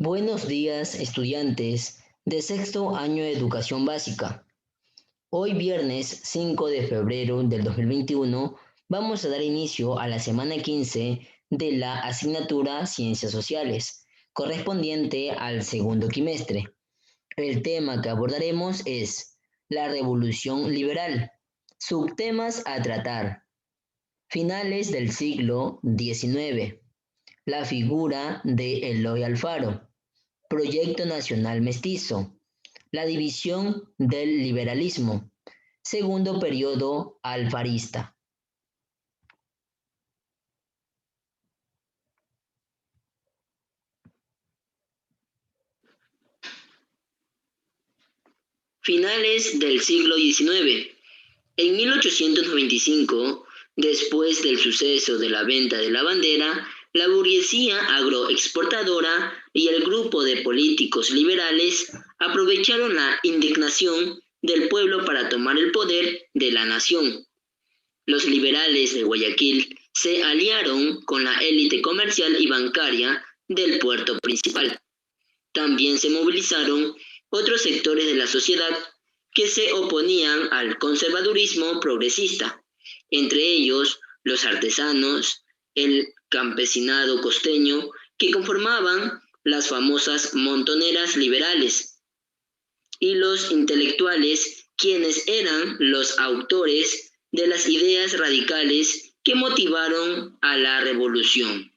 Buenos días, estudiantes de sexto año de educación básica. Hoy viernes 5 de febrero del 2021 vamos a dar inicio a la semana 15 de la asignatura Ciencias Sociales, correspondiente al segundo quimestre. El tema que abordaremos es la Revolución Liberal. Subtemas a tratar: finales del siglo XIX, la figura de Eloy Alfaro, Proyecto Nacional Mestizo, la división del liberalismo, segundo periodo alfarista. Finales del siglo XIX. En 1895, después del suceso de la venta de la bandera, la burguesía agroexportadora y el grupo de políticos liberales aprovecharon la indignación del pueblo para tomar el poder de la nación. Los liberales de Guayaquil se aliaron con la élite comercial y bancaria del puerto principal. También se movilizaron otros sectores de la sociedad que se oponían al conservadurismo progresista, entre ellos los artesanos, el campesinado costeño, que conformaban las famosas montoneras liberales, y los intelectuales, quienes eran los autores de las ideas radicales que motivaron a la revolución.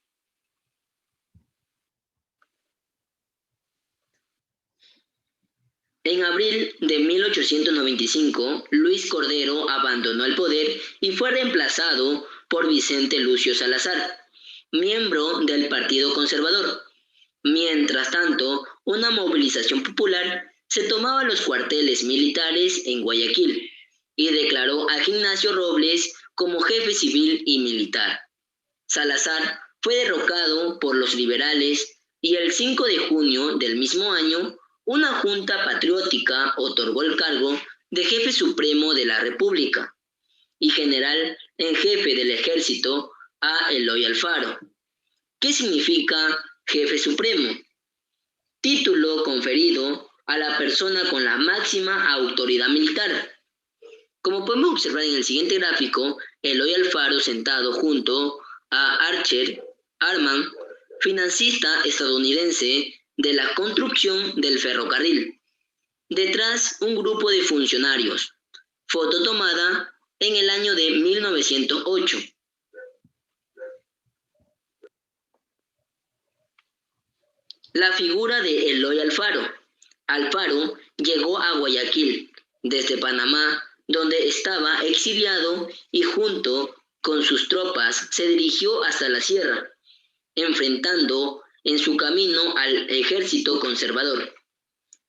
En abril de 1895, Luis Cordero abandonó el poder y fue reemplazado por Vicente Lucio Salazar, miembro del Partido Conservador. Mientras tanto, una movilización popular se tomaba los cuarteles militares en Guayaquil y declaró a Ignacio Robles como jefe civil y militar. Salazar fue derrocado por los liberales y el 5 de junio del mismo año, una junta patriótica otorgó el cargo de jefe supremo de la República y general en jefe del ejército a Eloy Alfaro. ¿Qué significa jefe supremo? Título conferido a la persona con la máxima autoridad militar. Como podemos observar en el siguiente gráfico, Eloy Alfaro sentado junto a Archer Arman, financista estadounidense de la construcción del ferrocarril. Detrás, un grupo de funcionarios. Foto tomada en el año de 1908. La figura de Eloy Alfaro. Alfaro llegó a Guayaquil desde Panamá, donde estaba exiliado, y junto con sus tropas se dirigió hasta la sierra, enfrentando en su camino al ejército conservador.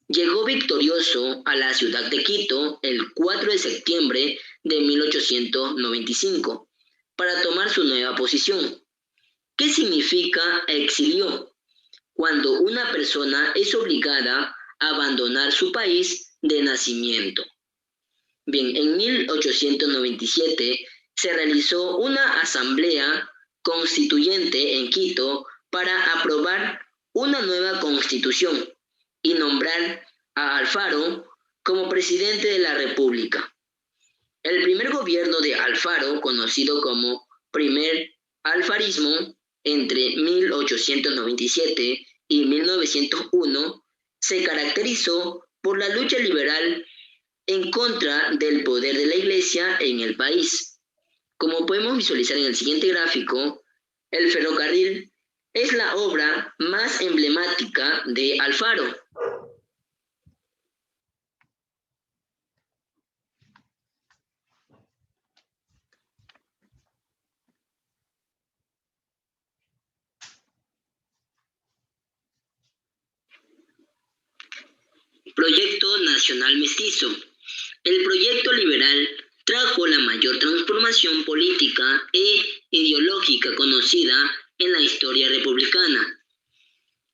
Llegó victorioso a la ciudad de Quito el 4 de septiembre de 1895 para tomar su nueva posición. ¿Qué significa exilio? Cuando una persona es obligada a abandonar su país de nacimiento. Bien, en 1897 se realizó una asamblea constituyente en Quito para aprobar una nueva constitución y nombrar a Alfaro como presidente de la República. El primer gobierno de Alfaro, conocido como primer alfarismo, entre 1897 y 1901, se caracterizó por la lucha liberal en contra del poder de la Iglesia en el país. Como podemos visualizar en el siguiente gráfico, el ferrocarril es la obra más emblemática de Alfaro. Proyecto Nacional Mestizo. El proyecto liberal trajo la mayor transformación política e ideológica conocida en la historia republicana.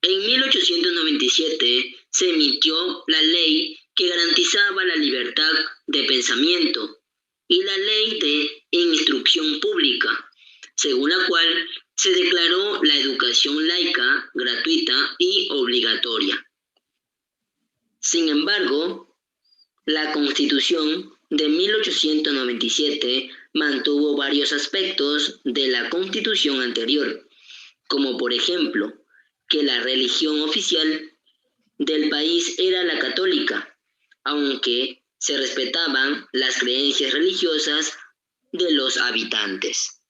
En 1897 se emitió la ley que garantizaba la libertad de pensamiento y la ley de instrucción pública, según la cual se declaró la educación laica, gratuita y obligatoria. Sin embargo, la Constitución de 1897 mantuvo varios aspectos de la Constitución anterior, como por ejemplo, que la religión oficial del país era la católica, aunque se respetaban las creencias religiosas de los habitantes.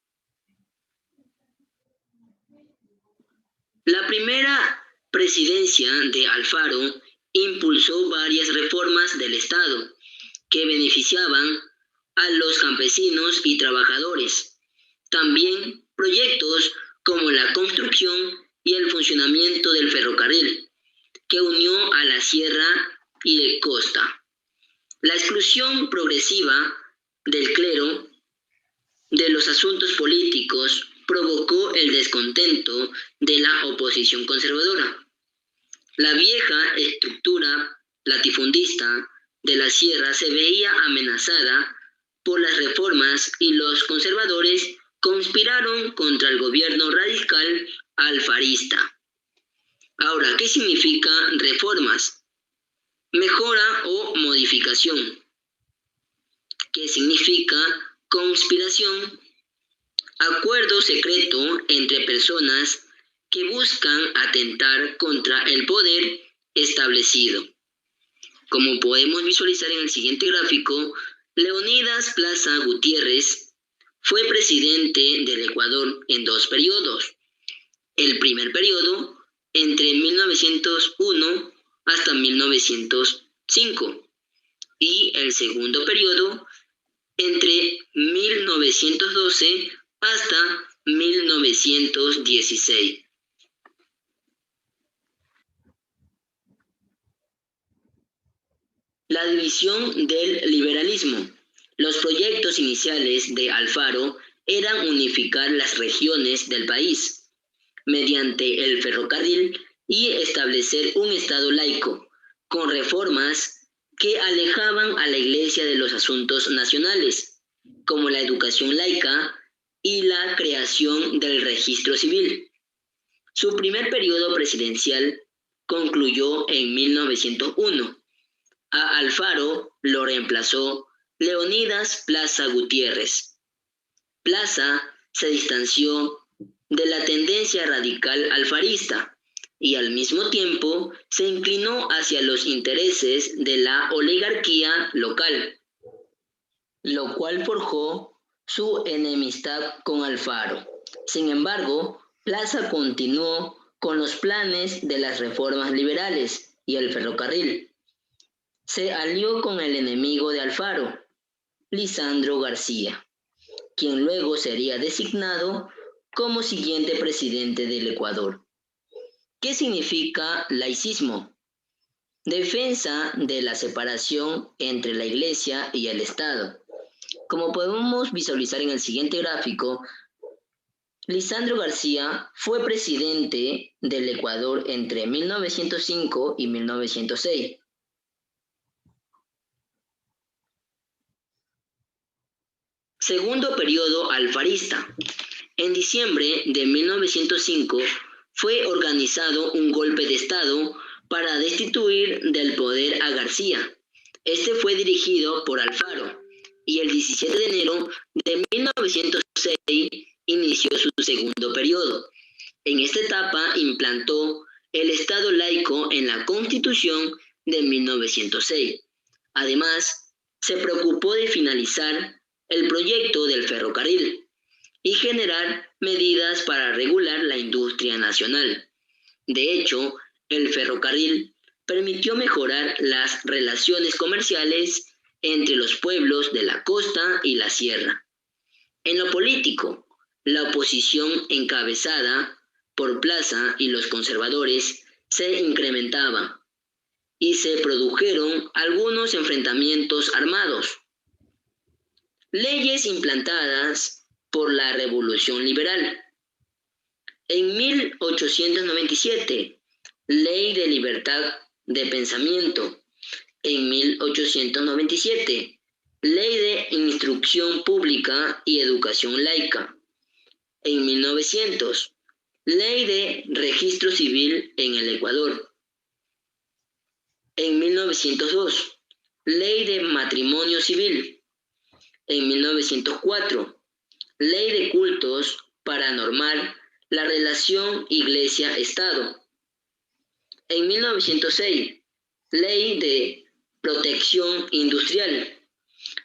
La primera presidencia de Alfaro impulsó varias reformas del Estado que beneficiaban a los campesinos y trabajadores. También proyectos como la construcción y el funcionamiento del ferrocarril, que unió a la sierra y la costa. La exclusión progresiva del clero de los asuntos políticos provocó el descontento de la oposición conservadora. La vieja estructura latifundista de la sierra se veía amenazada por las reformas y los conservadores conspiraron contra el gobierno radical alfarista. Ahora, ¿qué significa reformas? Mejora o modificación. ¿Qué significa conspiración? Acuerdo secreto entre personas que buscan atentar contra el poder establecido. Como podemos visualizar en el siguiente gráfico, Leonidas Plaza Gutiérrez fue presidente del Ecuador en 2 periodos. El primer periodo entre 1901 hasta 1905 y el segundo periodo entre 1912 hasta 1916. La división del liberalismo. Los proyectos iniciales de Alfaro eran unificar las regiones del país mediante el ferrocarril y establecer un Estado laico, con reformas que alejaban a la Iglesia de los asuntos nacionales, como la educación laica y la creación del registro civil. Su primer periodo presidencial concluyó en 1901. A Alfaro lo reemplazó Leonidas Plaza Gutiérrez. Plaza se distanció de la tendencia radical alfarista y al mismo tiempo se inclinó hacia los intereses de la oligarquía local, lo cual forjó su enemistad con Alfaro. Sin embargo, Plaza continuó con los planes de las reformas liberales y el ferrocarril. Se alió con el enemigo de Alfaro, Lisandro García, quien luego sería designado como siguiente presidente del Ecuador. ¿Qué significa laicismo? Defensa de la separación entre la Iglesia y el Estado. Como podemos visualizar en el siguiente gráfico, Lisandro García fue presidente del Ecuador entre 1905 y 1906. Segundo periodo alfarista. En diciembre de 1905 fue organizado un golpe de Estado para destituir del poder a García. Este fue dirigido por Alfaro y el 17 de enero de 1906 inició su segundo periodo. En esta etapa implantó el Estado laico en la Constitución de 1906. Además, se preocupó de finalizar el proyecto del ferrocarril y generar medidas para regular la industria nacional. De hecho, el ferrocarril permitió mejorar las relaciones comerciales entre los pueblos de la costa y la sierra. En lo político, la oposición encabezada por Plaza y los conservadores se incrementaba y se produjeron algunos enfrentamientos armados. Leyes implantadas por la Revolución Liberal. En 1897, Ley de Libertad de Pensamiento. En 1897, Ley de Instrucción Pública y Educación Laica. En 1900, Ley de Registro Civil en el Ecuador. En 1902, Ley de Matrimonio Civil. En 1904, Ley de Cultos para normar la relación Iglesia-Estado. En 1906, Ley de Protección Industrial.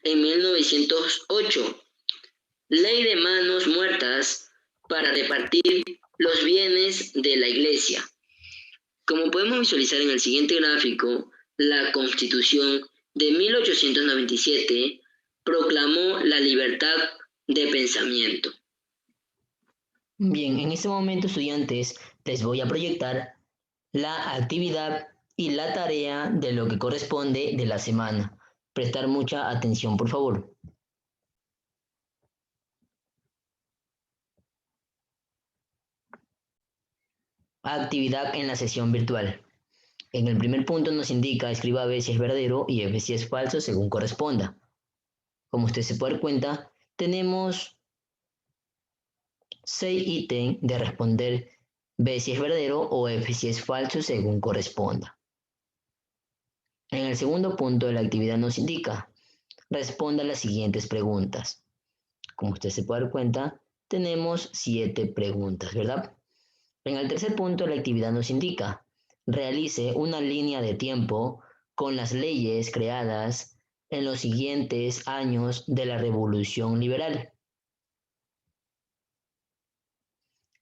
En 1908, Ley de Manos Muertas para repartir los bienes de la Iglesia. Como podemos visualizar en el siguiente gráfico, la Constitución de 1897 proclamó la libertad de pensamiento. Bien, en este momento, estudiantes, les voy a proyectar la actividad y la tarea de lo que corresponde de la semana. Prestar mucha atención, por favor. Actividad en la sesión virtual. En el primer punto nos indica escriba B si es verdadero y F si es falso según corresponda. Como usted se puede dar cuenta, tenemos 6 ítems de responder B si es verdadero o F si es falso según corresponda. En el segundo punto de la actividad nos indica responda a las siguientes preguntas. Como usted se puede dar cuenta, tenemos 7 preguntas, ¿verdad? En el tercer punto la actividad nos indica realice una línea de tiempo con las leyes creadas en los siguientes años de la Revolución Liberal.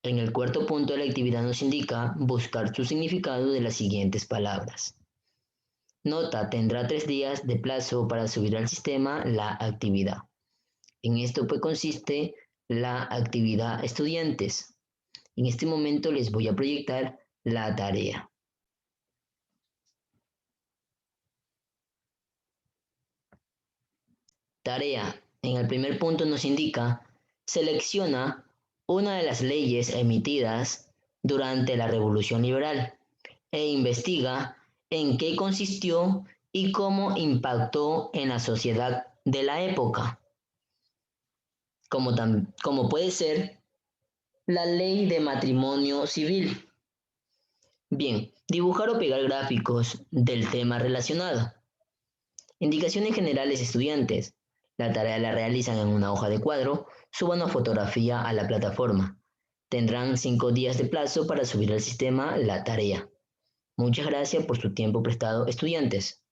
En el cuarto punto de la actividad nos indica buscar su significado de las siguientes palabras. Nota, tendrá 3 días de plazo para subir al sistema la actividad. En esto pues consiste la actividad, estudiantes. En este momento les voy a proyectar la tarea. Tarea. En el primer punto nos indica, selecciona una de las leyes emitidas durante la Revolución Liberal e investiga en qué consistió y cómo impactó en la sociedad de la época, como puede ser la ley de matrimonio civil. Bien, dibujar o pegar gráficos del tema relacionado. Indicaciones generales, estudiantes. La tarea la realizan en una hoja de cuadro, suban una fotografía a la plataforma. Tendrán 5 días de plazo para subir al sistema la tarea. Muchas gracias por su tiempo prestado, estudiantes.